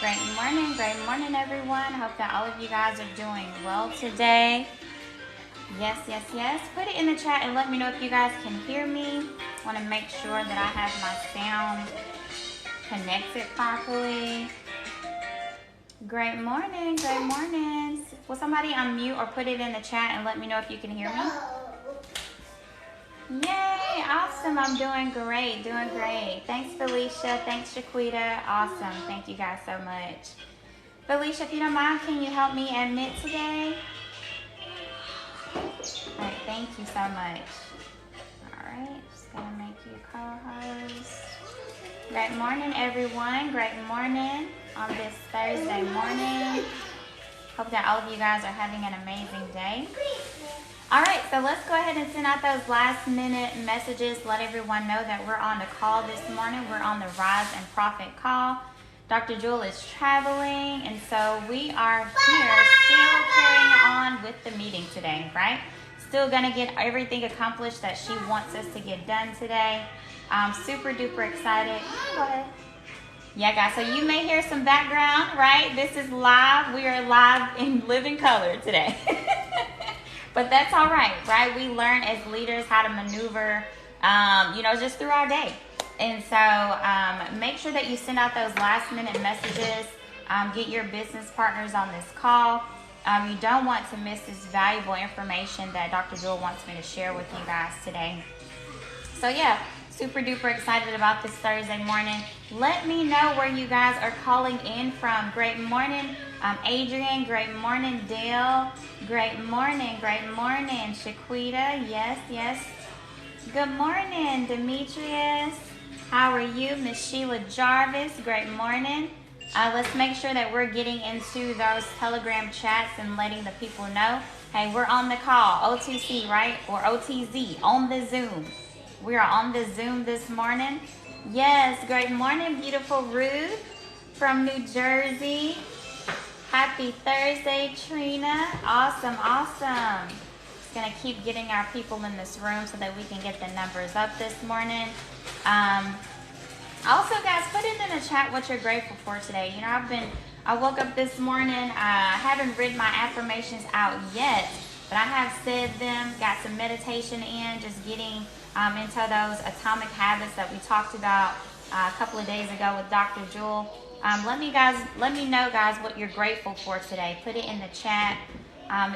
Great morning, everyone. Hope that all of you guys are doing well today. Yes, yes, yes. Put it in the chat and let me know if you guys can hear me. I want to make sure that I have my sound connected properly. Great morning, great morning. Will somebody unmute or put it in the chat and let me know if you can hear me? Yay, awesome. I'm doing great, doing great. Thanks, Felicia. Thanks, Shaquita. Awesome. Thank you guys so much. Felicia, if you don't mind, can you help me admit today? All right, thank you so much. All right, just gonna make you co-host. Great morning, everyone. Great morning on this Thursday morning. Hope that all of you guys are having an amazing day. All right, so let's go ahead and send out those last minute messages. Let everyone know that we're on the call this morning. We're on the Rise and Profit call. Dr. Jewel is traveling, and so we are here still carrying on with the meeting today, right? Still gonna get everything accomplished that she wants us to get done today. I'm super duper excited. Go ahead. Yeah, guys, so you may hear some background, right? This is live. We are live in living color today. But that's all right, right? We learn as leaders how to maneuver, just through our day. And so make sure that you send out those last minute messages. Get your business partners on this call. You don't want to miss this valuable information that Dr. Jewel wants me to share with you guys today. So yeah, super duper excited about this Thursday morning. Let me know where you guys are calling in from. Great morning, Adrian. Great morning, Dale. Great morning, Shaquita. Yes, yes. Good morning, Demetrius. How are you, Miss Sheila Jarvis? Great morning. Let's make sure that we're getting into those Telegram chats and letting the people know, hey, we're on the call, OTC, right? Or OTZ, on the Zoom. We are on the Zoom this morning. Yes, great morning, beautiful Ruth from New Jersey. Happy Thursday, Trina. Awesome, awesome. Just gonna keep getting our people in this room so that we can get the numbers up this morning. Also, guys, put it in the chat what you're grateful for today. I woke up this morning, I haven't read my affirmations out yet, but I have said them, got some meditation in, just getting into those atomic habits that we talked about a couple of days ago with Dr. Jewel. Let me know, guys, what you're grateful for today. Put it in the chat.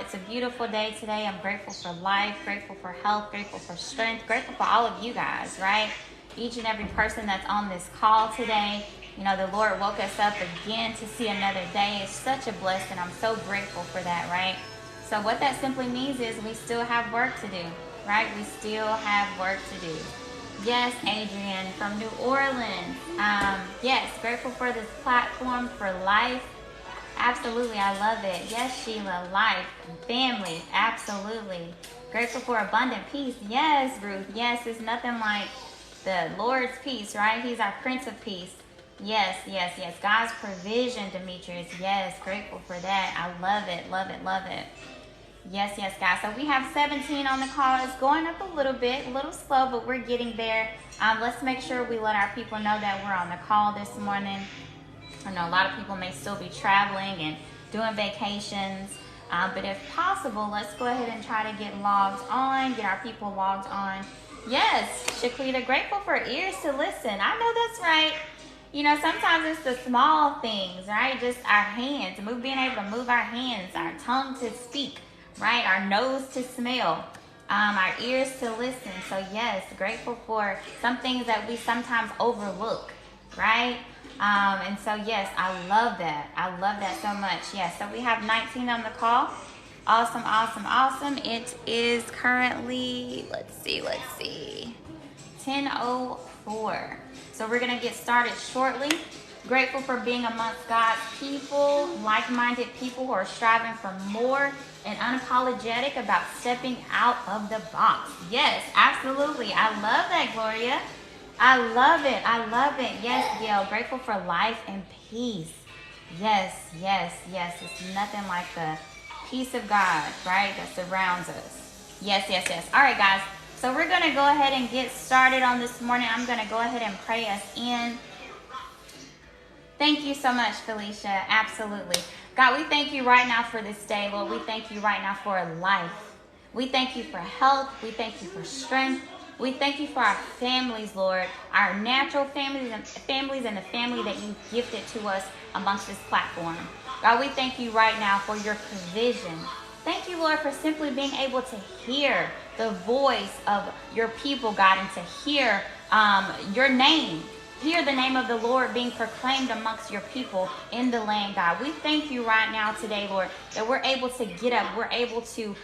It's a beautiful day today. I'm grateful for life, grateful for health, grateful for strength, grateful for all of you guys, right? Each and every person that's on this call today. The Lord woke us up again to see another day. It's such a blessing. I'm so grateful for that, right? So what that simply means is we still have work to do, right? We still have work to do. Yes, Adrian from New Orleans. Yes, grateful for this platform for life. Absolutely, I love it. Yes, Sheila, life, family, absolutely. Grateful for abundant peace. Yes, Ruth. Yes, it's nothing like the Lord's peace, right? He's our Prince of Peace. Yes, yes, yes. God's provision, Demetrius. Yes, grateful for that. I love it, love it, love it. Yes, yes, guys. So we have 17 on the call. It's going up a little bit, a little slow, but we're getting there. Let's make sure we let our people know that we're on the call this morning. I know a lot of people may still be traveling and doing vacations, but if possible, let's go ahead and try to get logged on, get our people logged on. Yes, Shaquita, grateful for ears to listen. I know that's right. Sometimes it's the small things, right? Just our hands, being able to move our hands, our tongue to speak, right? Our nose to smell, our ears to listen. So yes, grateful for some things that we sometimes overlook, right? And so yes, I love that. I love that so much. Yes, so we have 19 on the call. Awesome, awesome, awesome. It is currently, let's see, 10:04. So we're gonna get started shortly. Grateful for being amongst God's people, like-minded people who are striving for more and unapologetic about stepping out of the box. Yes, absolutely. I love that, Gloria. I love it. I love it. Yes, Gail. Grateful for life and peace. Yes, yes, yes. It's nothing like the peace of God, right, that surrounds us. Yes, yes, yes. All right, guys. So we're going to go ahead and get started on this morning. I'm going to go ahead and pray us in. Thank you so much, Felicia. Absolutely. God, we thank you right now for this day, Lord. We thank you right now for life. We thank you for health. We thank you for strength. We thank you for our families, Lord, our natural families and the family that you gifted to us amongst this platform. God, we thank you right now for your provision. Thank you, Lord, for simply being able to hear the voice of your people, God, and to hear your name. Hear the name of the Lord being proclaimed amongst your people in the land, God. We thank you right now today, Lord, that we're able to get up. We're able to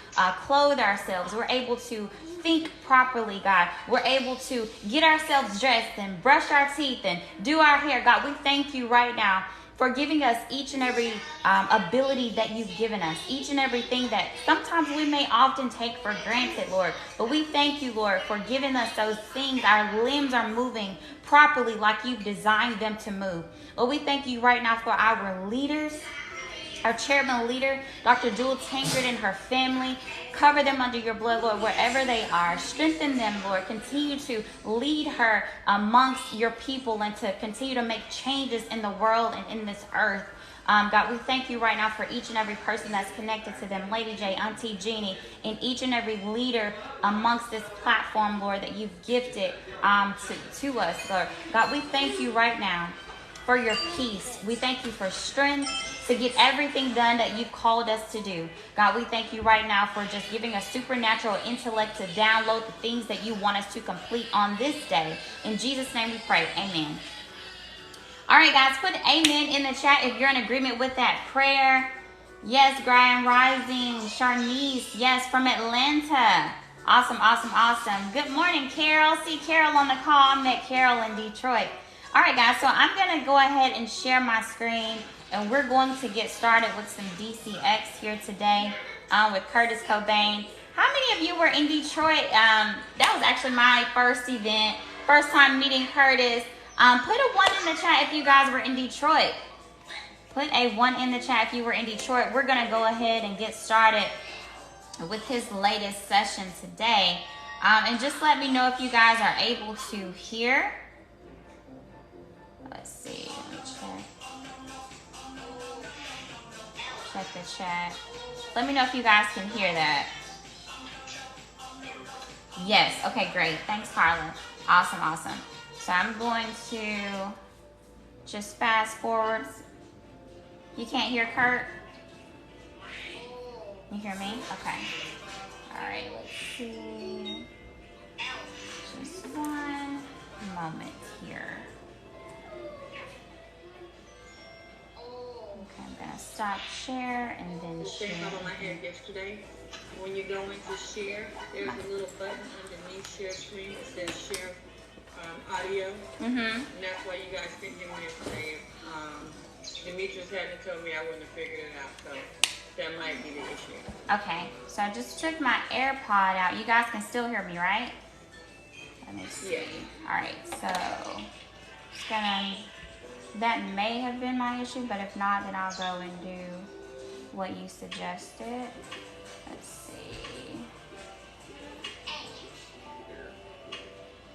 clothe ourselves. We're able to think properly, God. We're able to get ourselves dressed and brush our teeth and do our hair. God, we thank you right now for giving us each and every ability that you've given us, each and everything that sometimes we may often take for granted, Lord. But we thank you, Lord, for giving us those things. Our limbs are moving properly like you've designed them to move. Lord, we thank you right now for our leaders, our chairman leader, Dr. Jewel Tankard and her family. Cover them under your blood, Lord, wherever they are. Strengthen them, Lord. Continue to lead her amongst your people and to continue to make changes in the world and in this earth. God, we thank you right now for each and every person that's connected to them. Lady J, Auntie Jeannie, and each and every leader amongst this platform, Lord, that you've gifted to us, Lord. God, we thank you right now for your peace. We thank you for strength to get everything done that you've called us to do. God, we thank you right now for just giving us supernatural intellect to download the things that you want us to complete on this day. In Jesus' name we pray. Amen. All right, guys, put amen in the chat if you're in agreement with that prayer. Yes, Grand Rising. Sharnice, yes, from Atlanta. Awesome, awesome, awesome. Good morning, Carol. See Carol on the call. I met Carol in Detroit. All right, guys, so I'm going to go ahead and share my screen, and we're going to get started with some DCX here today with Curtis Cobain. How many of you were in Detroit? That was actually my first event, first time meeting Curtis. Put a 1 in the chat if you guys were in Detroit. Put a 1 in the chat if you were in Detroit. We're going to go ahead and get started with his latest session today. And just let me know if you guys are able to hear. Let's see. Let me check. Check the chat. Let me know if you guys can hear that. Yes. Okay, great. Thanks, Carla. Awesome, awesome. So I'm going to just fast forward. You can't hear Kurt? You hear me? Okay. All right, let's see. Just one moment here. Okay, I'm gonna stop share and then share. On my head yesterday. When you go into share, there's a little button underneath share screen that says share audio. And that's why you guys couldn't hear me yesterday. Demetrius hadn't told me, I wouldn't have figured it out. So that might be the issue. Okay, so I just took my AirPod out. You guys can still hear me, right? Let me see. Yes. All right, so just gonna. That may have been my issue, but if not, then I'll go and do what you suggested. Let's see.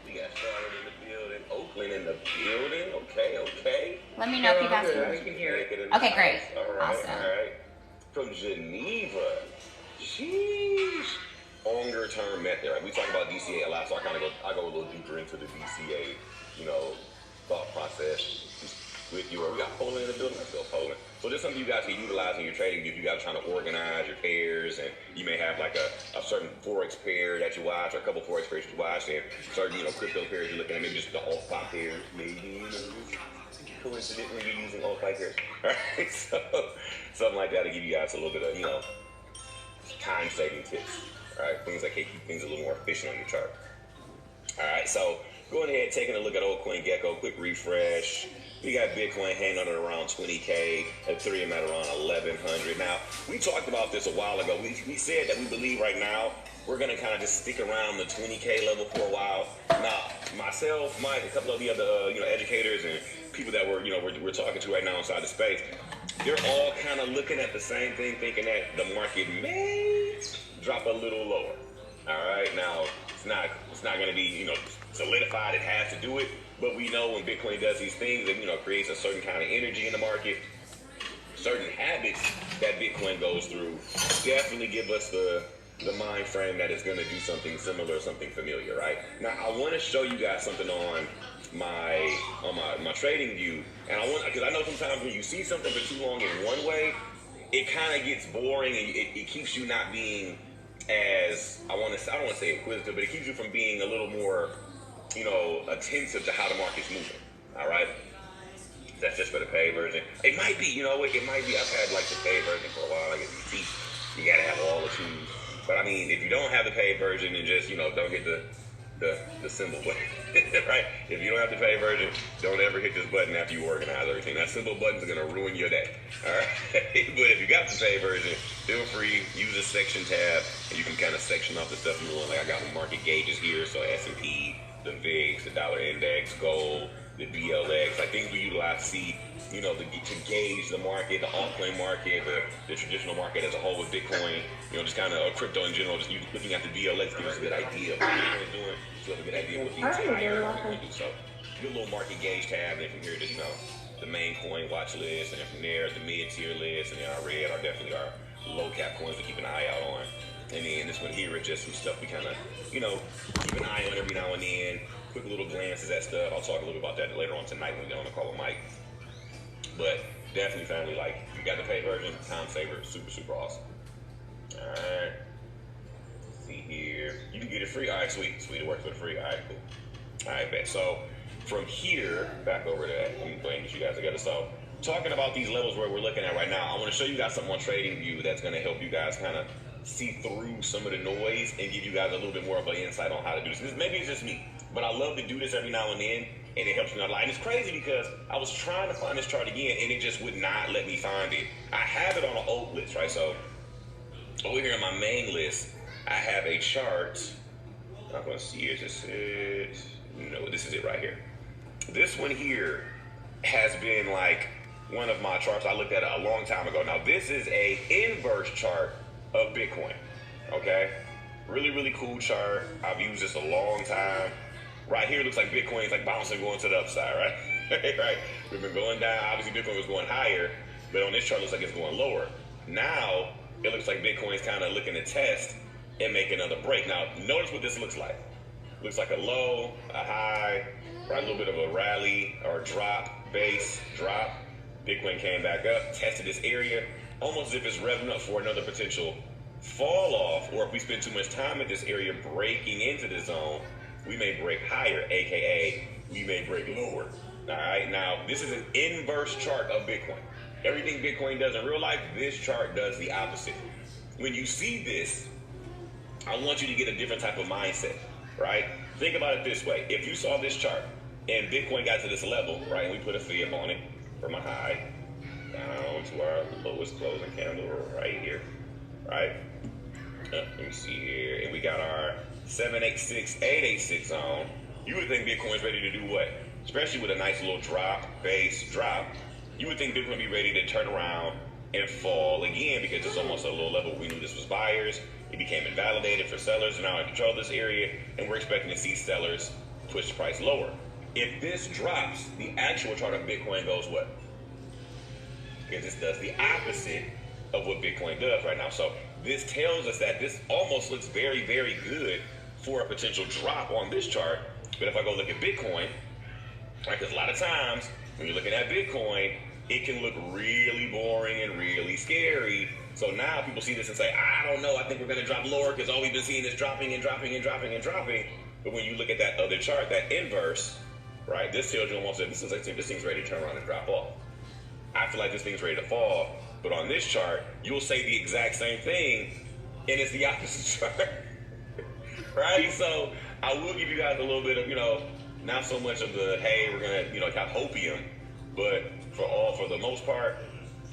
We got started in the building. Oakland in the building. Okay. Let me know if you guys can hear it. Okay, great. All right, Awesome. all right. From Geneva. Sheesh. Longer term method, right? We talk about DCA a lot, so I go a little deeper into the DCA, thought process with you. We got Poland in the building. Let's go Poland. So this is something you guys can utilize in your trading if you guys are trying to organize your pairs, and you may have like a certain Forex pair that you watch, or a couple Forex pairs you watch, and certain crypto pairs you're looking at, maybe just the alt-fi pairs, maybe coincidentally you're using alt-fi pairs. All right, so something like that to give you guys a little bit of time-saving tips. All right, things that can keep things a little more efficient on your chart. All right, so going ahead, taking a look at old CoinGecko, quick refresh. We got Bitcoin hanging on at around 20K, Ethereum at around 1100. Now, we talked about this a while ago. We said that we believe right now we're going to kind of just stick around the 20K level for a while. Now, myself, Mike, a couple of the other educators and people that we're talking to right now inside the space, they're all kind of looking at the same thing, thinking that the market may drop a little lower. All right, now, it's not going to be, solidified. It has to do it. But we know when Bitcoin does these things, it, creates a certain kind of energy in the market. Certain habits that Bitcoin goes through definitely give us the mind frame that it's going to do something similar, something familiar, right? Now, I want to show you guys something on my trading view, and because I know sometimes when you see something for too long in one way, it kind of gets boring, and it keeps you not being as I don't want to say inquisitive, but it keeps you from being a little more, attentive to how the market's moving. All right. That's just for the paid version. It might be, it might be. I've had like the paid version for a while. Like if you teach, you gotta have all the tools. But I mean, if you don't have the paid version and just, don't get the symbol button, right? If you don't have the paid version, don't ever hit this button after you organize everything. That symbol button is gonna ruin your day. All right. But if you got the paid version, feel free, use the section tab, and you can kind of section off the stuff you want. Like I got my market gauges here, so S&P, the VIX, the dollar index, gold, the BLX, like things we utilize to see, to gauge the market, the altcoin market, the traditional market as a whole with Bitcoin, just kind of crypto in general, just looking at the BLX gives us a good idea of what Bitcoin's doing, so you have a good idea of what the entire market do. So, good little market gauge tab, and then from here, just, the main coin watch list, and then from there, the mid-tier list, and then our red are definitely our low-cap coins to keep an eye out on. And then this one here is just some stuff we kind of, keep an eye on every now and then. Quick little glances at stuff. I'll talk a little bit about that later on tonight when we get on the call with Mike. But definitely, family, like, if you got the paid version, time saver, super, super awesome. All right. Let's see here. You can get it free. All right, sweet. Sweet, it works for the free. All right, cool. All right, bet. So from here, back over to that. Let me go ahead and get you guys together. So talking about these levels where we're looking at right now, I want to show you guys something on TradingView that's going to help you guys kind of see through some of the noise and give you guys a little bit more of an insight on how to do this. Maybe it's just me, but I love to do this every now and then, and it helps me out a lot. And it's crazy because I was trying to find this chart again, and it just would not let me find it. I have it on an old list, right? So over here on my main list, I have a chart. I'm going to see it. Is this it? No, this is it right here. This one here has been like one of my charts I looked at a long time ago. Now, this is a inverse chart of Bitcoin, okay? Really, really cool chart. I've used this a long time. Right here, it looks like Bitcoin's like bouncing, going to the upside, right? Right? We've been going down. Obviously, Bitcoin was going higher, but on this chart, it looks like it's going lower. Now, it looks like Bitcoin's kind of looking to test and make another break. Now, notice what this looks like. Looks like a low, a high, right? A little bit of a rally or a drop, base, drop. Bitcoin came back up, tested this area, almost as if it's revving up for another potential fall off, or if we spend too much time at this area breaking into the zone, we may break higher, aka we may break lower. All right, now this is an inverse chart of Bitcoin. Everything Bitcoin does in real life, this chart does the opposite. When you see this, I want you to get a different type of mindset, right? Think about it this way. If you saw this chart and Bitcoin got to this level, right, and we put a fib on it from a high down to our lowest closing candle right here, right? Let me see here. And we got our 786, 886 zone. You would think Bitcoin's ready to do what? Especially with a nice little drop, base drop. You would think Bitcoin would be ready to turn around and fall again because it's almost a low level. We knew this was buyers. It became invalidated for sellers. And now I control this area, and we're expecting to see sellers push the price lower. If this drops, the actual chart of Bitcoin goes what? Because this does the opposite of what Bitcoin does right now. So this tells us that this almost looks very, very good for a potential drop on this chart. But if I go look at Bitcoin, right, because a lot of times when you're looking at Bitcoin, it can look really boring and really scary. So now people see this and say, I don't know, I think we're going to drop lower because all we've been seeing is dropping and dropping and dropping and dropping. But when you look at that other chart, that inverse, right, this tells you almost that this thing's ready to turn around and drop off. I feel like this thing's ready to fall. But on this chart, you'll say the exact same thing, and it's the opposite chart. Right? So I will give you guys a little bit of, not so much of the, hey, we're going to, kind of hopium, but for the most part,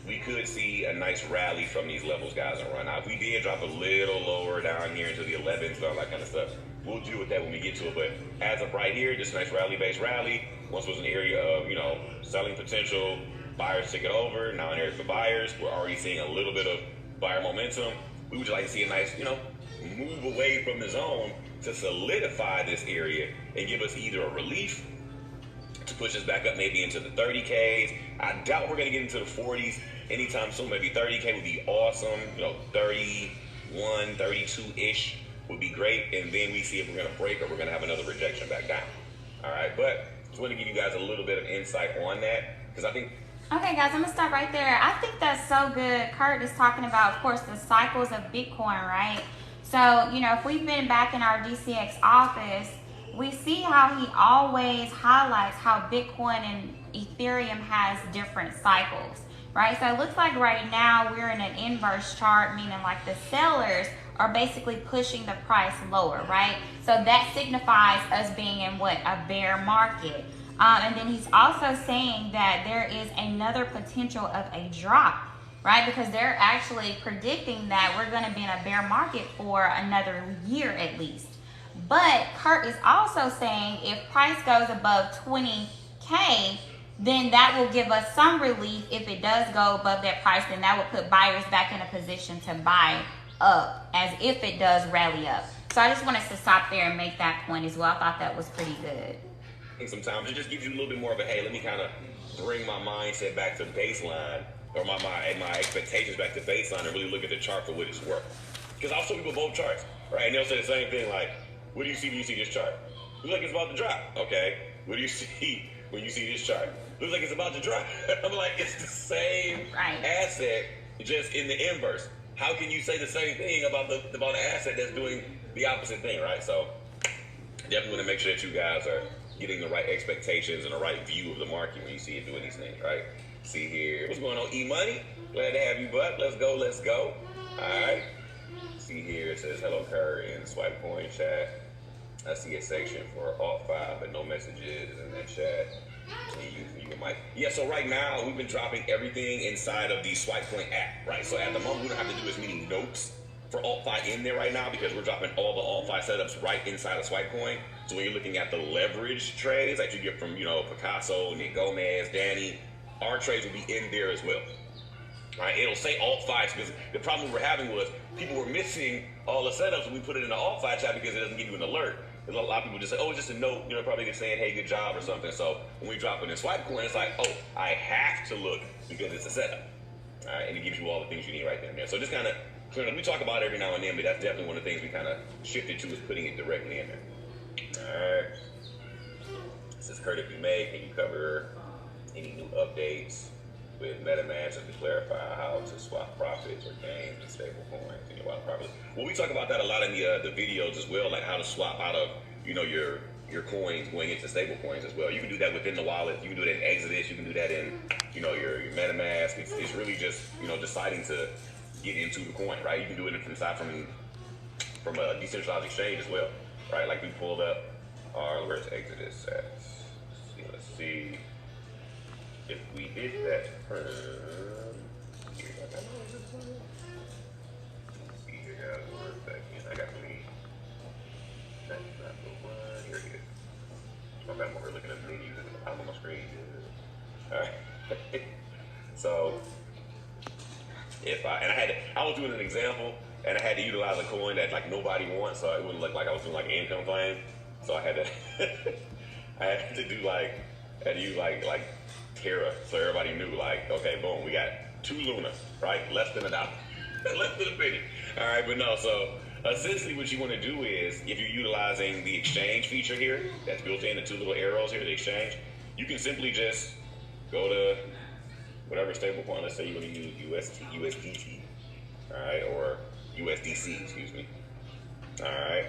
we could see a nice rally from these levels, guys, and run. Now, if we did drop a little lower down here into the 11s and all that kind of stuff, we'll deal with that when we get to it. But as of right here, just a nice rally-based rally. Once was an area of, selling potential, buyers took it over. Now an area for buyers. We're already seeing a little bit of buyer momentum. We would just like to see a nice, move away from the zone to solidify this area and give us either a relief to push us back up maybe into the 30Ks. I doubt we're going to get into the 40s anytime soon. Maybe 30K would be awesome. 31, 32-ish would be great. And then we see if we're going to break or we're going to have another rejection back down. All right. But just want to give you guys a little bit of insight on that because I think. Okay, guys, I'm going to stop right there. I think that's so good. Kurt is talking about, of course, the cycles of Bitcoin, right? So, if we've been back in our DCX office, we see how he always highlights how Bitcoin and Ethereum has different cycles, right? So it looks like right now we're in an inverse chart, meaning like the sellers are basically pushing the price lower, right? So that signifies us being in what? A bear market. And then he's also saying that there is another potential of a drop, right? Because they're actually predicting that we're going to be in a bear market for another year at least. But Kurt is also saying if price goes above 20K, then that will give us some relief. If it does go above that price, then that will put buyers back in a position to buy up as if it does rally up. So I just wanted to stop there and make that point as well. I thought that was pretty good. Sometimes it just gives you a little bit more of a, hey, let me kind of bring my mindset back to baseline or my expectations back to baseline and really look at the chart for what it's worth. Because I'll show people both charts, right? And they'll say the same thing like, what do you see when you see this chart? Looks like it's about to drop, okay? What do you see when you see this chart? Looks like it's about to drop. I'm like, it's the same asset, just in the inverse. How can you say the same thing about an asset that's doing the opposite thing, right? So definitely want to make sure that you guys are getting the right expectations and the right view of the market when you see it doing these things, right? See here, what's going on, E-Money? Glad to have you, bud. Let's go. All right. See here, it says hello, Curry, in the Swipe Coin chat. I see a section for Alt 5, but no messages in that chat. You might. Yeah, so right now, we've been dropping everything inside of the Swipe Coin app, right? So at the moment, we don't have to do as many notes for Alt 5 in there right now because we're dropping all the Alt 5 setups right inside of Swipe Coin. So when you're looking at the leverage trades that you get from, Picasso, Nick Gomez, Danny, our trades will be in there as well. Right? It'll say Alt 5 because the problem we were having was people were missing all the setups when we put it in the Alt 5 chat because it doesn't give you an alert. A lot of people just say, oh, it's just a note, probably just saying, hey, good job or something. So when we drop it in Swipe Coin, it's like, oh, I have to look because it's a setup. All right, and it gives you all the things you need right there. So just kind of, we talk about it every now and then, but that's definitely one of the things we kind of shifted to is putting it directly in there. All right. This is Kurt, if you may, can you cover any new updates with MetaMask and to clarify how to swap profits or gains in stable coins and your wallet properly? Well, we talk about that a lot in the videos as well, like how to swap out of your coins going into stable coins as well. You can do that within the wallet. You can do that in Exodus. You can do that in your MetaMask. It's really just deciding to get into the coin, right? You can do it from a decentralized exchange as well, right? Like we pulled up where's Exodus at? Let's see. If we did that I got me. That's not the one. Here it is. My bad, we're looking at the menus at the bottom of my screen. Alright. So I was doing an example and I had to utilize a coin that like nobody wants, so it wouldn't look like I was doing like an income claim. So I had to use like Terra, so everybody knew, like, okay, boom, we got 2 Luna, right? Less than $1. Less than a penny. All right, but no, so essentially what you want to do is, if you're utilizing the exchange feature here, that's built in, the 2 little arrows here, the exchange, you can simply just go to whatever stable coin, let's say you want to use USDT, all right, or USDC, excuse me. All right,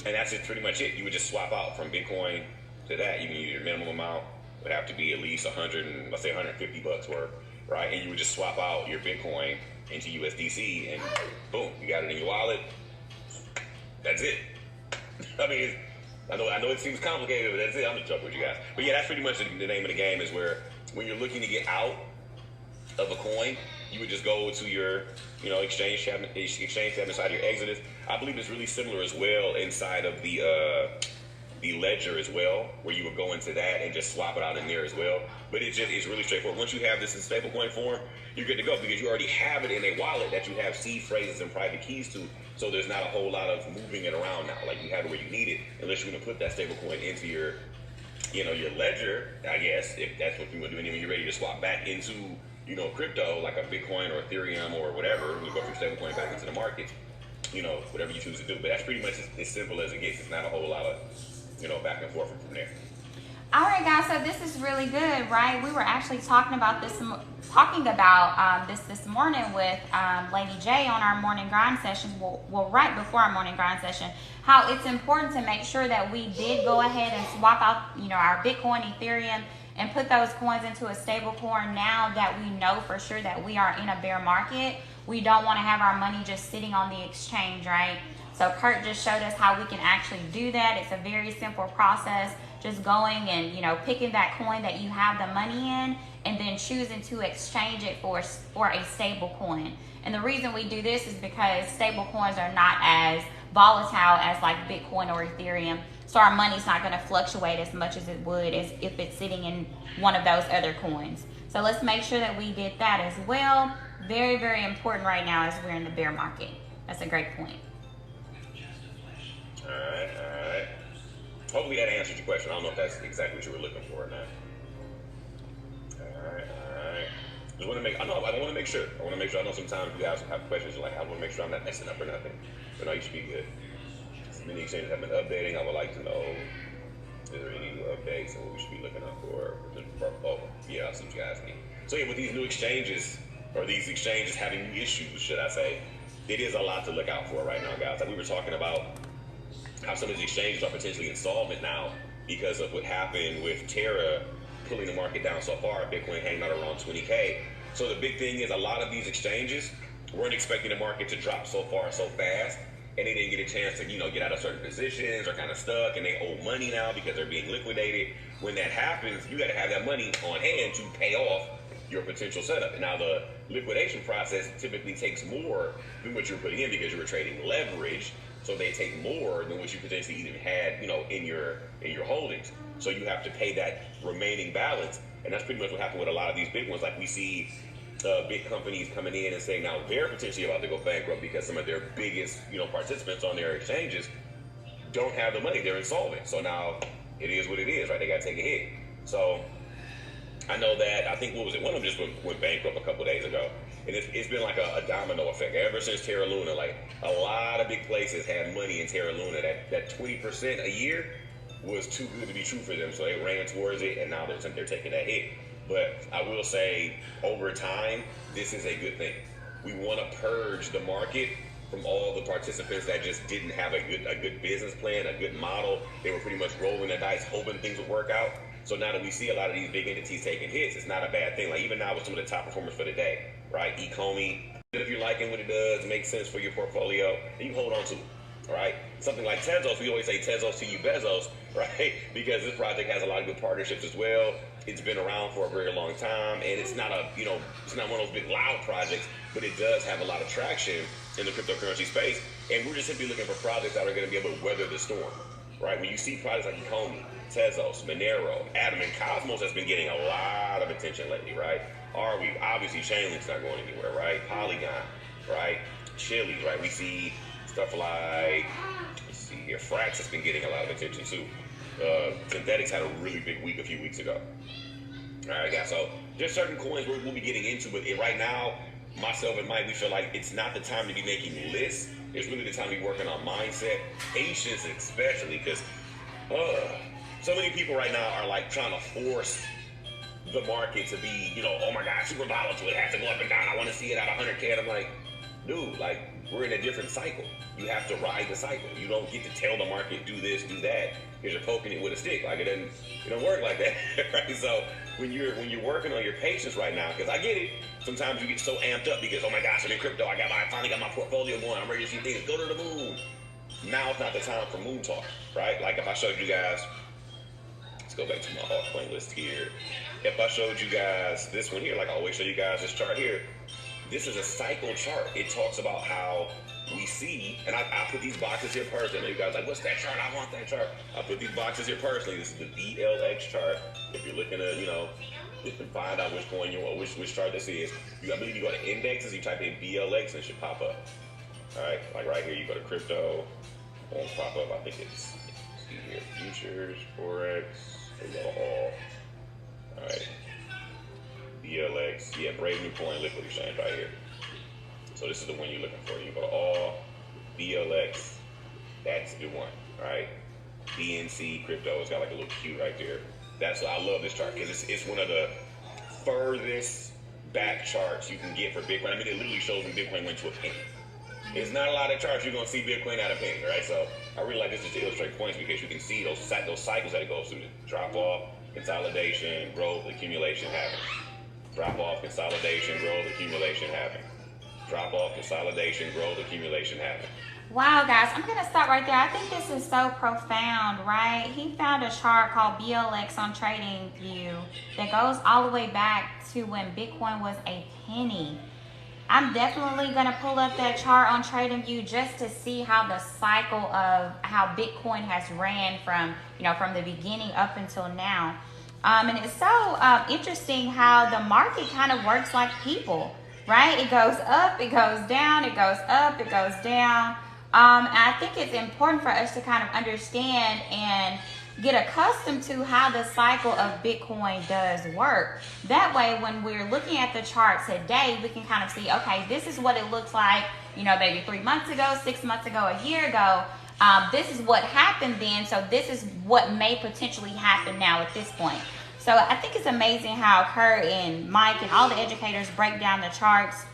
and that's just pretty much it. You would just swap out from Bitcoin to that. You can use your minimum amount. Would have to be at least let's say $150 worth, right? And you would just swap out your Bitcoin into USDC, and boom, you got it in your wallet. That's it. I mean, I know it seems complicated, but that's it. I'm just joking with you guys. But yeah, that's pretty much the name of the game. Is where when you're looking to get out of a coin, you would just go to your exchange tab inside your Exodus. I believe it's really similar as well inside of the ledger as well, where you would go into that and just swap it out in there as well. But it's really straightforward. Once you have this in stablecoin form, you're good to go because you already have it in a wallet that you have seed phrases and private keys to. So there's not a whole lot of moving it around now. Like you have it where you need it, unless you're gonna put that stable coin into your, your ledger, I guess, if that's what you want to do. And then when you're ready to swap back into, crypto, like a Bitcoin or Ethereum or whatever, you go from stable coin back into the market, whatever you choose to do. But that's pretty much as simple as it gets. It's not a whole lot of, back and forth from there. All right, guys. So this is really good, right? We were actually talking about this this morning with Lady J on our morning grind sessions. Well, right before our morning grind session, how it's important to make sure that we did go ahead and swap out, our Bitcoin, Ethereum, and put those coins into a stable coin. Now that we know for sure that we are in a bear market, we don't want to have our money just sitting on the exchange, right? So Kurt just showed us how we can actually do that. It's a very simple process. Just going and, picking that coin that you have the money in and then choosing to exchange it for a stable coin. And the reason we do this is because stable coins are not as volatile as like Bitcoin or Ethereum. So our money's not going to fluctuate as much as it would as if it's sitting in one of those other coins. So let's make sure that we did that as well. Very, very important right now as we're in the bear market. That's a great point. All right. Hopefully that answered your question. I don't know if that's exactly what you were looking for or not. All right. I want to make sure. I know sometimes you guys have questions like, I want to make sure I'm not messing up or nothing. But no, you should be good. Many exchanges have been updating. I would like to know, is there any new updates and what we should be looking out for? Oh, yeah, I'll see what you guys need. So yeah, with these new exchanges, or these exchanges having new issues, should I say, it is a lot to look out for right now, guys. Like we were talking about how some of these exchanges are potentially insolvent now because of what happened with Terra pulling the market down so far, Bitcoin hanging out around 20K. So the big thing is a lot of these exchanges weren't expecting the market to drop so far so fast, and they didn't get a chance to, get out of certain positions or kind of stuck, and they owe money now because they're being liquidated. When that happens, you got to have that money on hand to pay off your potential setup. And now the liquidation process typically takes more than what you're putting in because you were trading leverage. So they take more than what you potentially even had, in your holdings. So you have to pay that remaining balance, and that's pretty much what happened with a lot of these big ones. Like we see big companies coming in and saying now they're potentially about to go bankrupt because some of their biggest, participants on their exchanges don't have the money. They're insolvent. So now it is what it is, right? They got to take a hit. So I know that, I think, one of them just went bankrupt a couple days ago. And it's been like a domino effect ever since Terra Luna. Like a lot of big places had money in Terra Luna. That 20% a year was too good to be true for them. So they ran towards it, and now they're taking that hit. But I will say, over time, this is a good thing. We want to purge the market from all the participants that just didn't have a good business plan, a good model. They were pretty much rolling the dice, hoping things would work out. So now that we see a lot of these big entities taking hits, it's not a bad thing. Like even now with some of the top performers for the day, right? Ecomi, if you're liking what it does, makes sense for your portfolio, then you hold on to it, all right? Something like Tezos, we always say Tezos to you Bezos, right? Because this project has a lot of good partnerships as well. It's been around for a very long time, and it's not it's not one of those big loud projects, but it does have a lot of traction in the cryptocurrency space. And we're just simply looking for projects that are going to be able to weather the storm, right? When you see projects like Ecomi, Tezos, Monero, Atom, and Cosmos has been getting a lot of attention lately, right? Obviously Chainlink's not going anywhere, right? Polygon, right? Chili's, right? We see stuff like, let's see here, Frax has been getting a lot of attention too. Synthetics had a really big week a few weeks ago. All right, guys, so there's certain coins we'll be getting into, but right now, myself and Mike, we feel like it's not the time to be making lists. It's really the time to be working on mindset, patience especially, because so many people right now are like trying to force the market to be, oh my God, super volatile. It has to go up and down. I want to see it at 100K. And I'm like, dude, like we're in a different cycle. You have to ride the cycle. You don't get to tell the market, do this, do that, because you're poking it with a stick. Like it doesn't work like that, right? So when you're working on your patience right now, because I get it, sometimes you get so amped up because, oh my gosh, I'm in crypto. I finally got my portfolio going. I'm ready to see things go to the moon. Now it's not the time for moon talk, right? Like if I showed you guys, let's go back to my altcoin list here. If I showed you guys this one here, like I always show you guys this chart here, this is a cycle chart. It talks about how we see, and I put these boxes here personally. You guys are like, what's that chart? I want that chart. I put these boxes here personally. This is the BLX chart. If you're looking to, you can find out which coin which chart this is. I believe you go to indexes, you type in BLX, and it should pop up. All right, like right here, you go to crypto, won't pop up. I think it's, see here, futures, forex, we go to all. All right, BLX, yeah, Brave New Coin Liquid Exchange right here. So this is the one you're looking for. You go to all, BLX, that's the one, all right? DNC crypto, it's got like a little Q right there. That's why I love this chart, because it's one of the furthest back charts you can get for Bitcoin. I mean, it literally shows when Bitcoin went to a penny. It's not a lot of charts you're gonna see Bitcoin at a penny, right? So I really like this just to illustrate points, because you can see those cycles that it goes through: drop off, consolidation, growth, accumulation, halving. Drop off, consolidation, growth, accumulation, halving. Drop off, consolidation, growth, accumulation, halving. Wow, guys, I'm going to stop right there. I think this is so profound, right? He found a chart called BLX on TradingView that goes all the way back to when Bitcoin was a penny. I'm definitely going to pull up that chart on TradingView just to see how the cycle of how Bitcoin has ran from, from the beginning up until now. And it's so interesting how the market kind of works like people, right? It goes up, it goes down, it goes up, it goes down. And I think it's important for us to kind of understand and get accustomed to how the cycle of Bitcoin does work. That way, when we're looking at the chart today, we can kind of see, okay, this is what it looks like, maybe 3 months ago, 6 months ago, a year ago. This is what happened then, so this is what may potentially happen now at this point. So I think it's amazing how Kurt and Mike and all the educators break down the charts.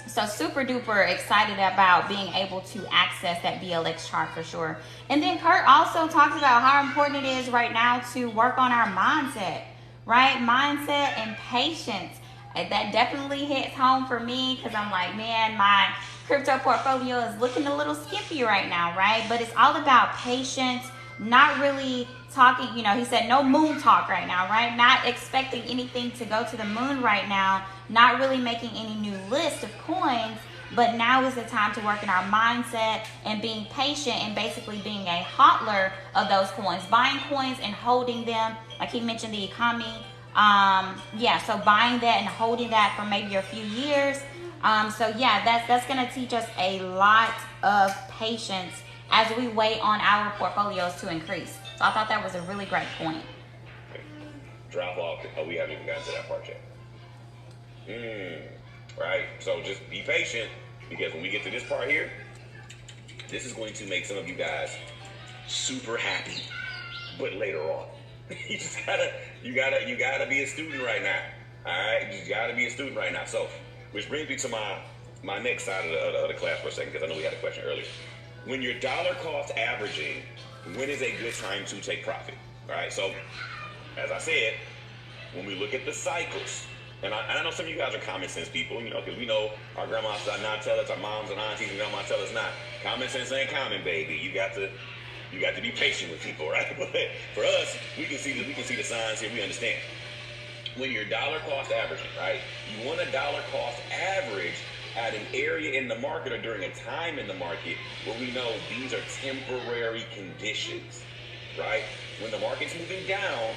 So super duper excited about being able to access that BLX chart for sure. And then Kurt also talks about how important it is right now to work on our mindset, right? Mindset and patience. That definitely hits home for me, because I'm like, man, my crypto portfolio is looking a little skimpy right now, right? But it's all about patience, not really talking, he said no moon talk right now, right? Not expecting anything to go to the moon right now, not really making any new list of coins, but now is the time to work in our mindset and being patient and basically being a hodler of those coins, buying coins and holding them, like he mentioned the economy. So buying that and holding that for maybe a few years. That's going to teach us a lot of patience as we wait on our portfolios to increase. So I thought that was a really great point. Drop off. Oh, we haven't even gotten to that part yet. Right? So just be patient, because when we get to this part here, this is going to make some of you guys super happy. But later on, you gotta be a student right now. All right, you gotta be a student right now. So, which brings me to my next side of the class for a second, because I know we had a question earlier. When you're dollar cost averaging, when is a good time to take profit? All right, so as I said, when we look at the cycles, and I know some of you guys are common sense people, because we know our grandmas did not tell us, our moms and aunties and grandmas tell us not. Common sense ain't common, baby. You got to be patient with people, right? But for us, we can see the signs here. We understand. When you're dollar cost averaging, right? You want a dollar cost average at an area in the market or during a time in the market where we know these are temporary conditions, right? When the market's moving down,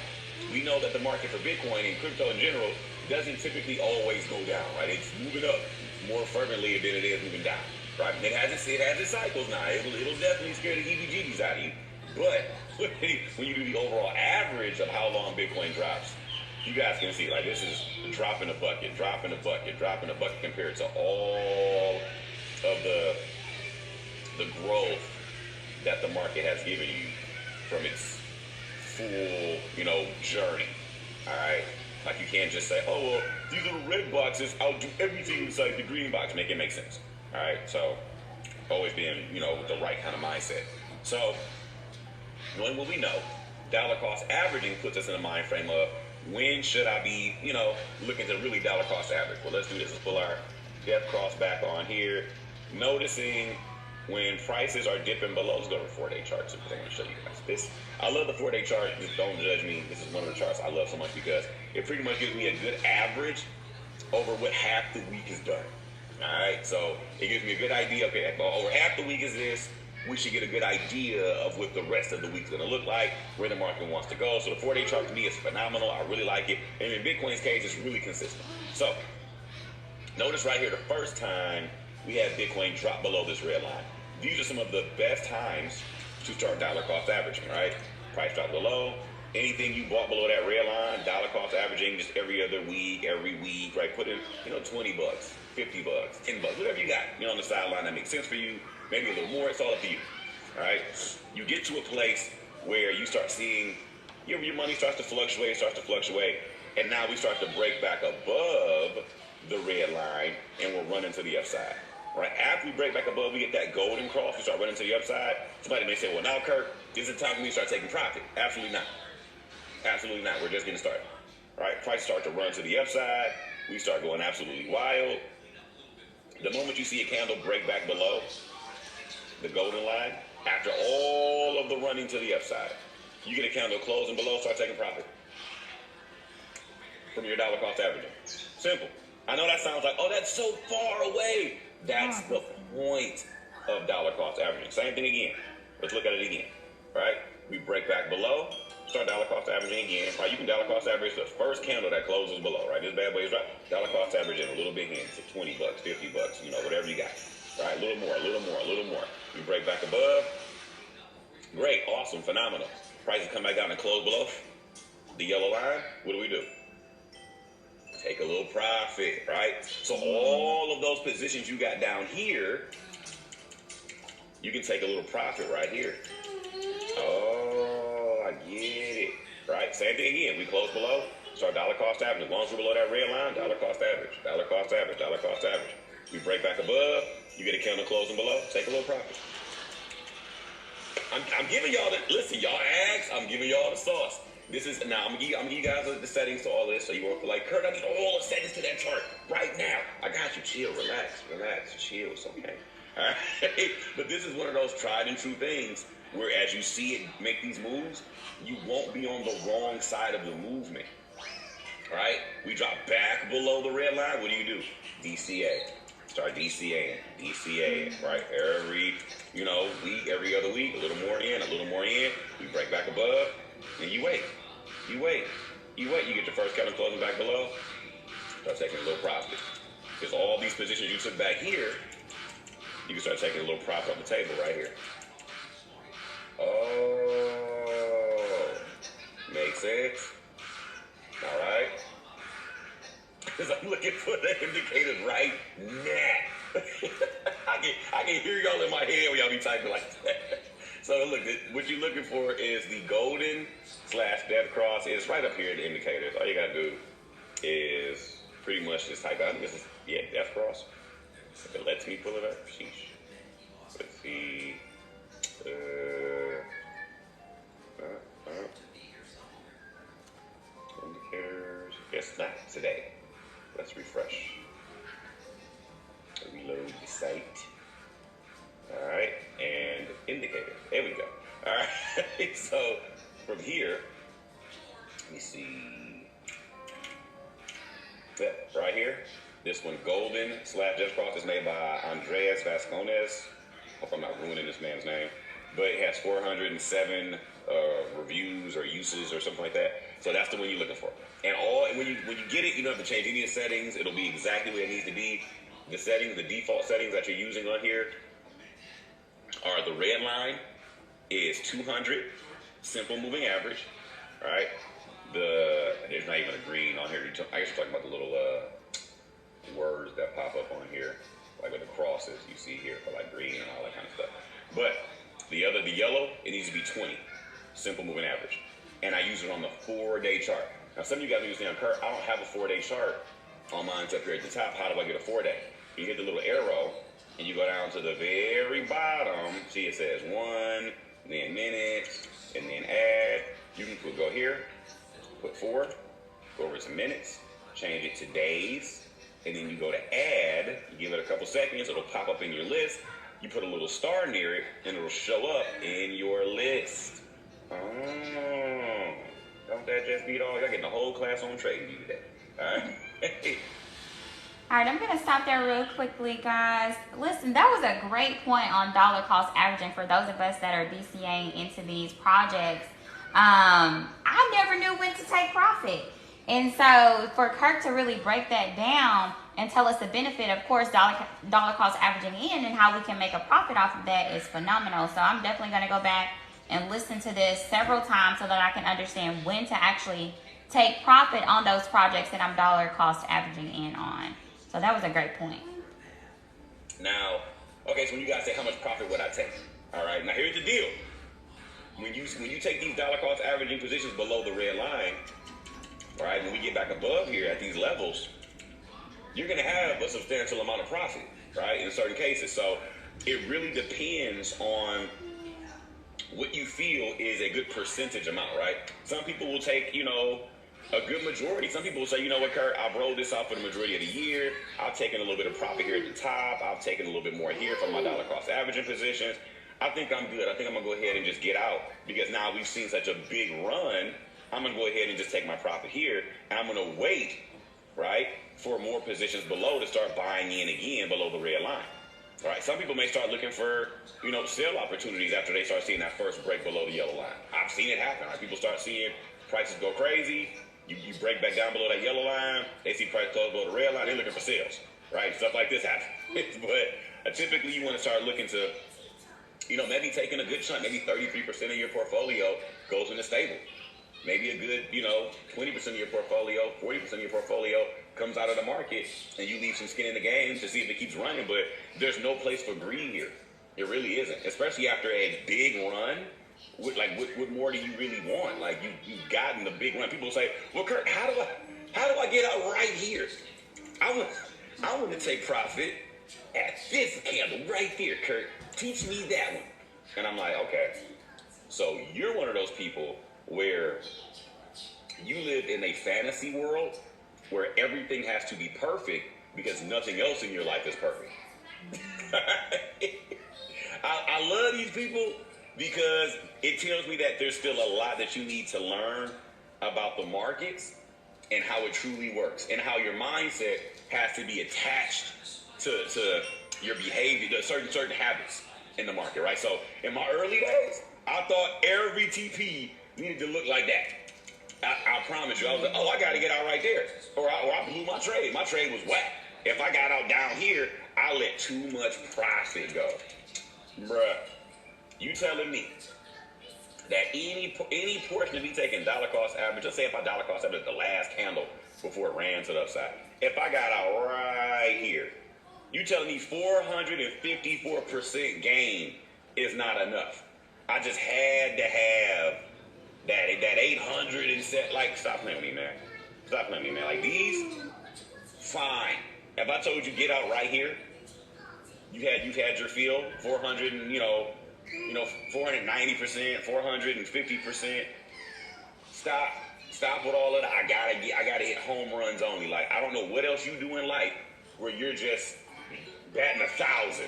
we know that the market for Bitcoin and crypto in general doesn't typically always go down, right? It's moving up more fervently than it is moving down, right? It has its cycles now. It'll definitely scare the heebie-jeebies out of you. But when you do the overall average of how long Bitcoin drops, you guys can see, like, this is a drop in a bucket, drop in a bucket, drop in a bucket compared to all of the growth that the market has given you from its full, journey. All right? Like, you can't just say, oh, well, these little red boxes outdo everything inside the green box. Make it make sense. All right? So, always being, with the right kind of mindset. So, knowing what we know, dollar cost averaging puts us in a mind frame of, when should I be, looking to really dollar cost average? Well, let's do this. Let's pull our depth cross back on here. Noticing when prices are dipping below. Let's go to the 4-day chart. So I'm going to show you guys. I love the 4-day chart. Just don't judge me. This is one of the charts I love so much because it pretty much gives me a good average over what half the week is done. All right. So it gives me a good idea. Okay, over half the week is this. We should get a good idea of what the rest of the week's going to look like, where the market wants to go. So the 4-day chart to me is phenomenal. I really like it. And in Bitcoin's case, it's really consistent. So notice right here, the first time we had Bitcoin drop below this red line. These are some of the best times to start dollar cost averaging, right? Price drop below. Anything you bought below that red line, dollar cost averaging just every other week, every week, right? Put in, $20, $50, $10, whatever you got, on the sideline that makes sense for you. Maybe a little more, it's all up to you, all right? You get to a place where you start seeing your money starts to fluctuate, and now we start to break back above the red line, and we're running to the upside. Right after we break back above, we get that golden cross, we start running to the upside. Somebody may say, well, now, Kurt, is it time for me to start taking profit? Absolutely not. Absolutely not. We're just getting started. Right? Prices start to run to the upside. We start going absolutely wild. The moment you see a candle break back below the golden line, after all of the running to the upside, you get a candle closing below, start taking profit from your dollar cost averaging. Simple. I know that sounds like, oh, that's so far away. That's the point of dollar cost averaging. Same thing again. Let's look at it again, right? We break back below, start dollar cost averaging again. Right, you can dollar cost average the first candle that closes below, right? This bad boy is right. Dollar cost averaging a little bit here, so $20, $50, whatever you got. Right, a little more. We break back above. Great, awesome, phenomenal. Prices come back down and close below the yellow line. What do? Take a little profit, right? So all of those positions you got down here, you can take a little profit right here. Oh, I get it. Right? Same thing again. We close below, start dollar cost average. As long as we're below that red line, dollar cost average. We break back above, you get a candle closing below, take a little profit. I'm giving y'all listen, y'all asked, I'm giving y'all the sauce. This is, now I'm gonna give you guys the settings to all this, so you won't feel like, Kurt, I need all the settings to that chart right now. I got you. Chill, relax, chill, it's okay. All right? But this is one of those tried and true things where as you see it make these moves, you won't be on the wrong side of the movement. All right? We drop back below the red line. What do? DCA. Start DCAing, right? Every, week, every other week, a little more in. We break back above. And you wait. You get your first candle closing back below. Start taking a little profit. Because all these positions you took back here, you can start taking a little profit on the table right here. Oh, makes sense. All right. Because I'm looking for the indicators right now. I can hear y'all in my head when y'all be typing like that. So look, what you're looking for is the golden / death cross. It's right up here in the indicators. All you gotta do is pretty much just type out. This is, death cross. If it lets me pull it up, sheesh. Let's see. Indicators. Guess not today. Let's refresh. Reload the site. All right, and indicator. There we go. All right, so from here, let me see. That right here, this one, golden / death cross, is made by Andreas Vasconez. Hope I'm not ruining this man's name, but it has 407 reviews or uses or something like that. So that's the one you're looking for. And when you get it, you don't have to change any of the settings. It'll be exactly where it needs to be. The settings, the default settings that you're using on here are the red line is 200, simple moving average, right? There's not even a green on here. I guess you're talking about the little words that pop up on here, like with the crosses you see here for like green and all that kind of stuff. But the yellow, it needs to be 20, simple moving average. And I use it on the 4-day chart. Now some of you guys may be saying, Kurt, I don't have a 4-day chart on mine up here at the top. How do I get a 4-day? You hit the little arrow, and you go down to the very bottom. See, it says 1, then minutes, and then add. You can go here, put 4, go over to minutes, change it to days, and then you go to add. You give it a couple seconds, it'll pop up in your list. You put a little star near it, and it'll show up in your list. Oh, don't that just beat all? Y'all getting the whole class on trading view today. All right. All right, I'm going to stop there real quickly, guys. Listen, that was a great point on dollar cost averaging for those of us that are DCAing into these projects. I never knew when to take profit. And so for Kirk to really break that down, and tell us the benefit. Of course, dollar cost averaging in and how we can make a profit off of that is phenomenal. So I'm definitely going to go back and listen to this several times so that I can understand when to actually take profit on those projects that I'm dollar cost averaging in on. So that was a great point. Now, okay, so when you guys say how much profit would I take? All right, now here's the deal. When you take these dollar cost averaging positions below the red line, all right, when we get back above here at these levels, you're going to have a substantial amount of profit, right, in certain cases. So it really depends on what you feel is a good percentage amount, right? Some people will take, a good majority. Some people will say, you know what, Kurt, I've rolled this out for the majority of the year. I've taken a little bit of profit here at the top. I've taken a little bit more here from my dollar cost averaging positions. I think I'm good. I think I'm going to go ahead and just get out because now we've seen such a big run. I'm going to go ahead and just take my profit here, and I'm going to wait, right, for more positions below to start buying in again below the red line. All right, some people may start looking for, sale opportunities after they start seeing that first break below the yellow line. I've seen it happen. Right? People start seeing prices go crazy. You break back down below that yellow line. They see price close below the red line. They're looking for sales, right? Stuff like this happens. But typically you want to start looking to, maybe taking a good chunk, maybe 33% of your portfolio goes in the stable. Maybe a good, 20% of your portfolio, 40% of your portfolio comes out of the market, and you leave some skin in the game to see if it keeps running. But there's no place for greed here. It really isn't, especially after a big run. What more do you really want? Like you've gotten the big run. People say, "Well, Kurt, how do I get out right here? I want to take profit at this candle right there, Kurt. Teach me that one." And I'm like, okay. So you're one of those people where you live in a fantasy world where everything has to be perfect because nothing else in your life is perfect. I love these people because it tells me that there's still a lot that you need to learn about the markets and how it truly works and how your mindset has to be attached to your behavior, to certain habits in the market, right? So in my early days, I thought every TP needed to look like that. I promise you, I was like, I got to get out right there. Or I blew my trade. My trade was whack. If I got out down here, I let too much profit go. Bruh, you telling me that any portion of me taking dollar cost average, let's say if I dollar cost average the last candle before it ran to the upside, if I got out right here, you telling me 454% gain is not enough? I just had to have that 800 and set, stop playing with me, man. Stop playing with me, man. Like these, fine. If I told you get out right here, you've had your field, 400 and 490%, 450%. Stop with all of that. I gotta hit home runs only. Like I don't know what else you do in life where you're just batting 1,000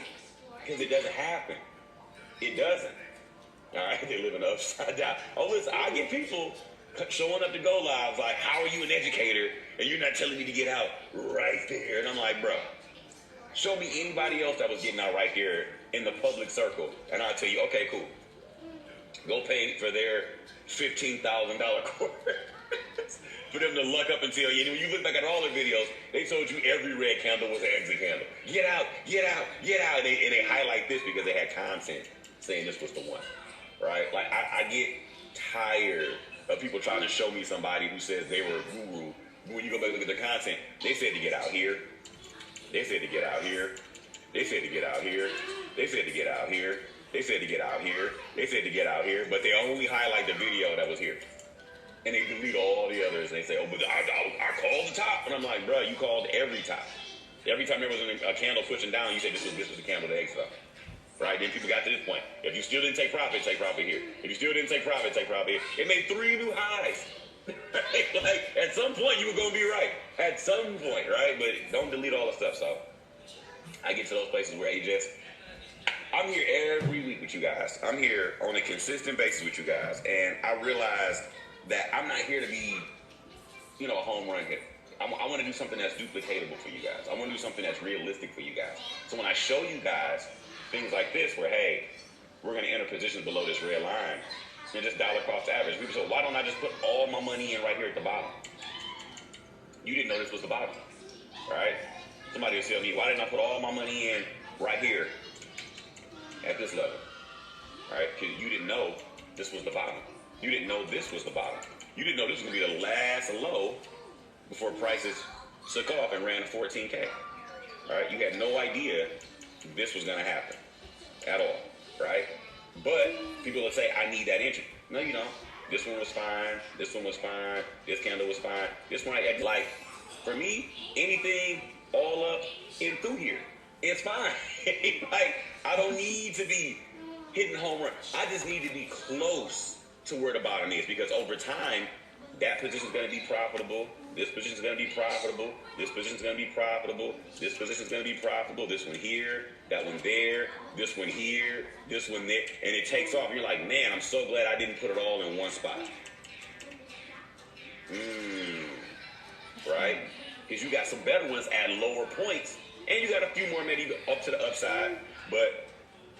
because it doesn't happen. It doesn't. All right, they're living upside down. Oh, listen, I get people showing up to go live like, how are you an educator and you're not telling me to get out right there? And I'm like, bro, show me anybody else that was getting out right there in the public circle, and I'll tell you, okay, cool. Go pay for their $15,000 course for them to luck up and tell you. And when you look back at all their videos, they told you every red candle was an exit candle. Get out, get out, get out. And they highlight this because they had content saying this was the one, right? Like, I get tired of people trying to show me somebody who says they were a guru. When you go back and look at their content, they said to get out here. They said to get out here. They said to get out here. They said to get out here. They said to get out here. They said to get out here. But they only highlight the video that was here. And they delete all the others. And they say, oh, but I called the top. And I'm like, bro, you called every top. Every time there was a candle pushing down, you said this was the candle to exit. Right? Then people got to this point. If you still didn't take profit here. If you still didn't take profit here. It made 3 new highs. Like, at some point, you were going to be right. At some point, right? But don't delete all the stuff. So I get to those places where I'm here every week with you guys. I'm here on a consistent basis with you guys. And I realize that I'm not here to be, a home run hitter. I want to do something that's duplicatable for you guys. I want to do something that's realistic for you guys. So when I show you guys things like this where, hey, we're going to enter positions below this red line and just dollar cost average. People say, why don't I just put all my money in right here at the bottom? You didn't know this was the bottom, right? Somebody will tell me, why didn't I put all my money in right here at this level? Right? Because you didn't know this was the bottom. You didn't know this was the bottom. You didn't know this was going to be the last low before prices took off and ran to 14K. Right? You had no idea this was going to happen at all. Right? But people will say, I need that entry. No, you don't. This one was fine. This one was fine. This candle was fine. This one, like, for me, anything all up and through here, it's fine. Like, I don't need to be hitting home run. I just need to be close to where the bottom is, because over time, that position is going to be profitable. This position is going to be profitable. This position is going to be profitable. This position is going to be profitable. This one here, that one there, this one here, this one there. And it takes off. You're like, man, I'm so glad I didn't put it all in one spot. Right? Because you got some better ones at lower points. And you got a few more maybe up to the upside. But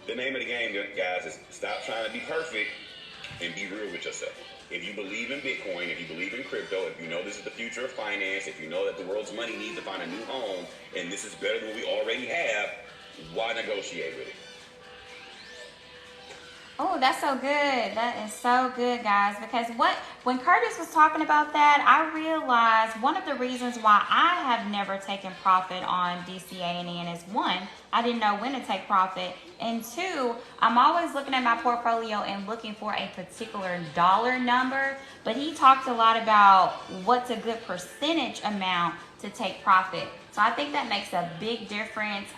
the name of the game, guys, is stop trying to be perfect and be real with yourself. If you believe in Bitcoin, if you believe in crypto, if you know this is the future of finance, if you know that the world's money needs to find a new home, and this is better than what we already have, why negotiate with it? Oh, that's so good. That is so good, guys. Because when Curtis was talking about that, I realized one of the reasons why I have never taken profit on DCA and EN is, one, I didn't know when to take profit, and two, I'm always looking at my portfolio and looking for a particular dollar number. But he talked a lot about what's a good percentage amount to take profit. So I think that makes a big difference.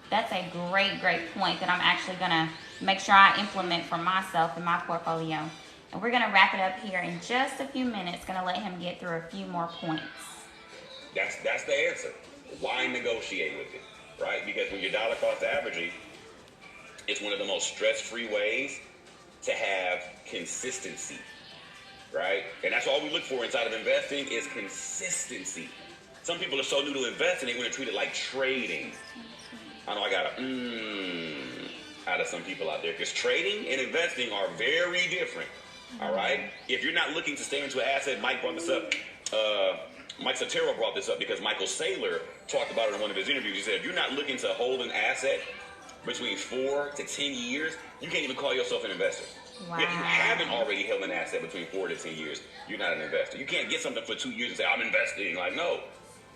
That's a great point that I'm actually gonna make sure I implement for myself in my portfolio. And we're gonna wrap it up here in just a few minutes. Gonna let him get through a few more points. That's the answer. Why negotiate with it, right? Because when you're dollar cost averaging, it's one of the most stress-free ways to have consistency, right? And that's all we look for inside of investing is consistency. Some people are so new to investing, they want to treat it like trading. I know I got out of some people out there, because trading and investing are very different. All right. If you're not looking to stay into an asset, Mike brought this up. Mike Sotero brought this up because Michael Saylor talked about it in one of his interviews. He said, if you're not looking to hold an asset between 4 to 10 years, you can't even call yourself an investor. Wow. If you haven't already held an asset between 4 to 10 years, you're not an investor. You can't get something for 2 years and say, I'm investing. Like, no,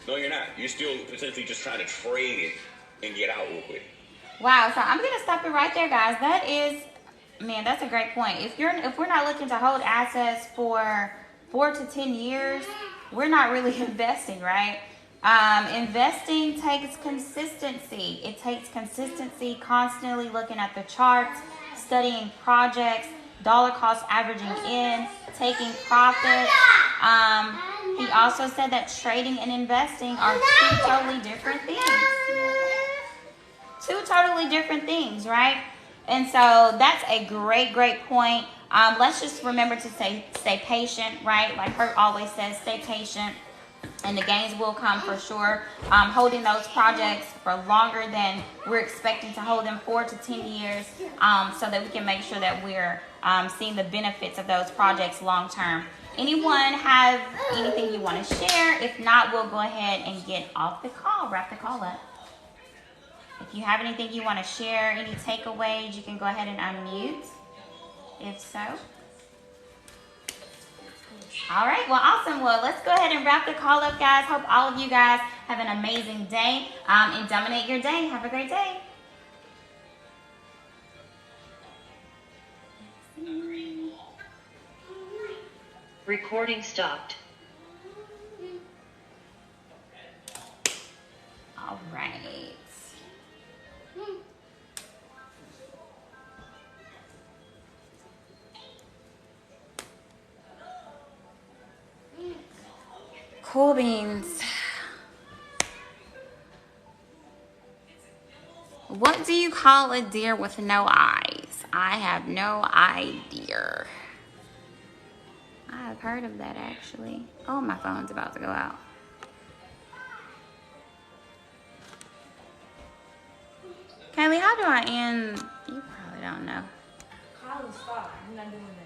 you're not. You're still potentially just trying to trade it and get out real quick. Wow, so I'm gonna stop it right there, guys. That is, man, that's a great point. If we're not looking to hold assets for 4 to 10 years, we're not really investing, right? Investing takes consistency. It takes consistency, constantly looking at the charts, studying projects, dollar cost averaging in, taking profit. He also said that trading and investing are two totally different things. Two totally different things, right? And so that's a great point. Let's just remember to stay patient, right? Like Kurt always says, stay patient, and the gains will come for sure. Holding those projects for longer than we're expecting to hold them, 4 to 10 years, so that we can make sure that we're seeing the benefits of those projects long term. Anyone have anything you want to share? If not, we'll go ahead and get off the call, wrap the call up. If you have anything you want to share, any takeaways, you can go ahead and unmute. If so. All right, well, awesome. Well, let's go ahead and wrap the call up, guys. Hope all of you guys have an amazing day and dominate your day. Have a great day. Recording stopped. All right. Cool beans. What do you call a deer with no eyes? I have no idea. I've heard of that actually. Oh, my phone's about to go out. Kaylee, how do I end? You probably don't know. Call and stop. I'm not doing that.